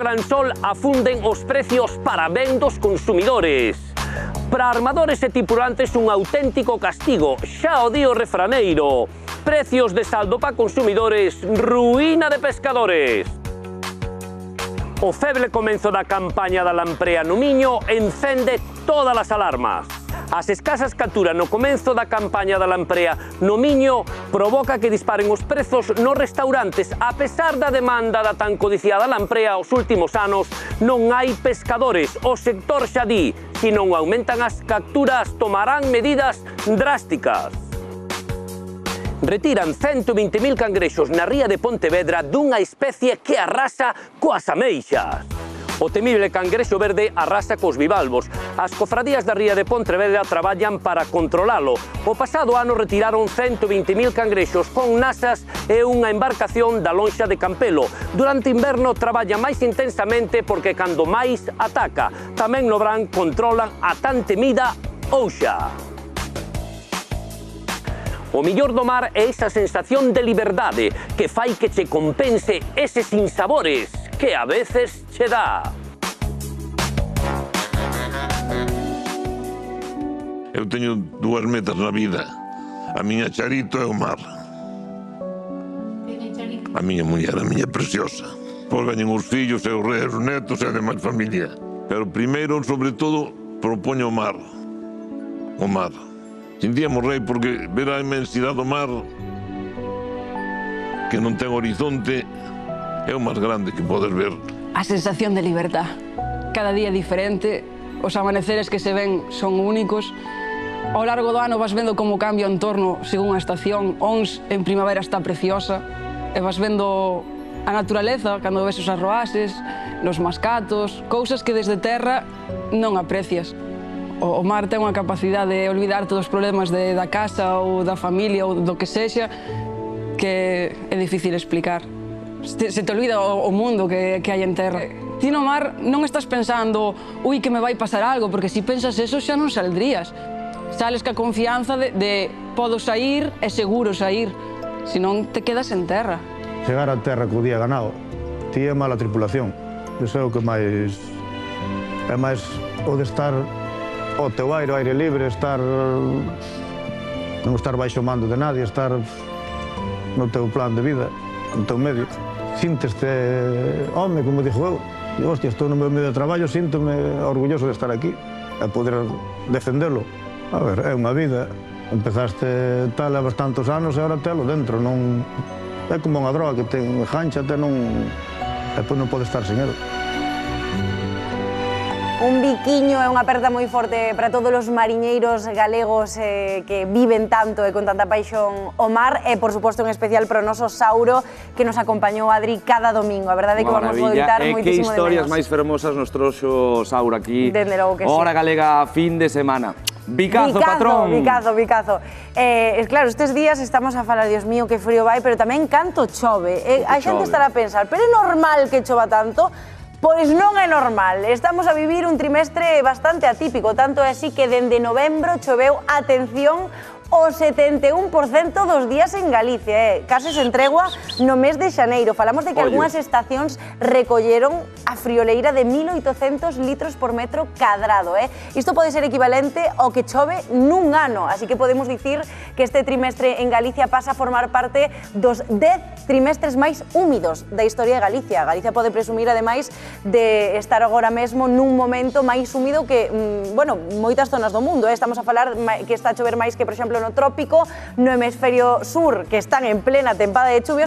Gran Sol afunden os precios para ben dos consumidores. Para armadores e tripulantes un auténtico castigo, xa o di o refraneiro. Precios de saldo para consumidores, ruína de pescadores. O feble comenzo da campaña da lamprea no Miño encende todas as alarmas. As escasas capturas no comenzo da campaña da lamprea no Miño provoca que disparen os prezos nos restaurantes. A pesar da demanda da tan codiciada lamprea os últimos anos, non hai pescadores. O sector xa di, se non aumentan as capturas, tomarán medidas drásticas. Retiran 120.000 cangrexos na ría de Pontevedra dunha especie que arrasa coas ameixas. O temible cangrexo verde arrasa cos bivalvos. As cofradías da ría de Pontevedra traballan para controlalo. O pasado ano retiraron 120.000 cangrexos con nasas e unha embarcación da lonxa de Campelo. Durante inverno traballa máis intensamente porque cando máis ataca. Tamén no verán controlan a tan temida ouxa. O millor do mar é esa sensación de liberdade que fai que che compense eses sinsabores que a veces che dá. Eu teño dúas metas na vida. A miña Charito e o mar. A miña muller, a miña preciosa. Pois veñen os fillos e os netos e a demais familia. Pero primeiro, sobre todo, propoño o mar. O mar. Sentíamos rei porque ver a inmensidade do mar que non ten horizonte é o máis grande que podes ver. A sensación de liberdad. Cada día diferente, os amaneceres que se ven son únicos. Ao largo do ano vas vendo como cambia o entorno según a estación. Ons en primavera está preciosa e vas vendo a naturaleza cando ves os arroases, nos mascatos, cousas que desde terra non aprecias. O mar ten unha capacidade de olvidar todos os problemas da casa ou da familia ou do que sexa que é difícil explicar. Se te olvida o mundo que hai en terra. Ti no mar non estás pensando ui, que me vai pasar algo, porque se pensas eso xa non saldrías. Sales ca confianza de podo sair e seguro sair, senón te quedas en terra. Chegar a terra co día ganado, ti é mala tripulación. Iso é o que máis... É máis o de estar ao teu aire, ao aire libre, estar... non estar baixo mando de nadie, estar no teu plan de vida, no teu medio. Sínteste home, como dixo eu. Digo, hostia, estou no meu medio de traballo, síntome orgulloso de estar aquí e poder defendelo. A ver, é unha vida. Empezaste tal, levas tantos anos e agora telo dentro, non... É como unha droga que te engancha, non... E depois non podes estar sen ele. Un biquiño é unha aperta moi forte para todos os mariñeiros galegos que viven tanto e con tanta paixón o mar e, por suposto, en especial para o noso Sauro que nos acompañou, Adri, cada domingo. A verdade é que vamos voltar moitísimo de menos. Que historias máis fermosas nos trouxo Sauro aquí. Dende logo que sí. Hora galega fin de semana. Bicazo, patrón! Bicazo. Claro, estes días estamos a falar, Dios mío, que frío vai, pero tamén canto chove. A xente estará a pensar, pero é normal que chova tanto? Pois non é normal. Estamos a vivir un trimestre bastante atípico, tanto é así que dende novembro choveu, atención, o 71% dos días en Galicia, case sen tregua no mes de xaneiro. Falamos de que algunhas estacións recolleron a frioleira de 1.800 litros por metro cadrado. Isto pode ser equivalente ao que chove nun ano, así que podemos dicir que este trimestre en Galicia pasa a formar parte dos 10 trimestres máis húmidos da historia de Galicia. Galicia pode presumir, ademais, de estar agora mesmo nun momento máis húmido que, bueno, moitas zonas do mundo. Estamos a falar que está a chover máis que, por exemplo, no trópico, no hemisferio sur, que están en plena tempada de chuvias,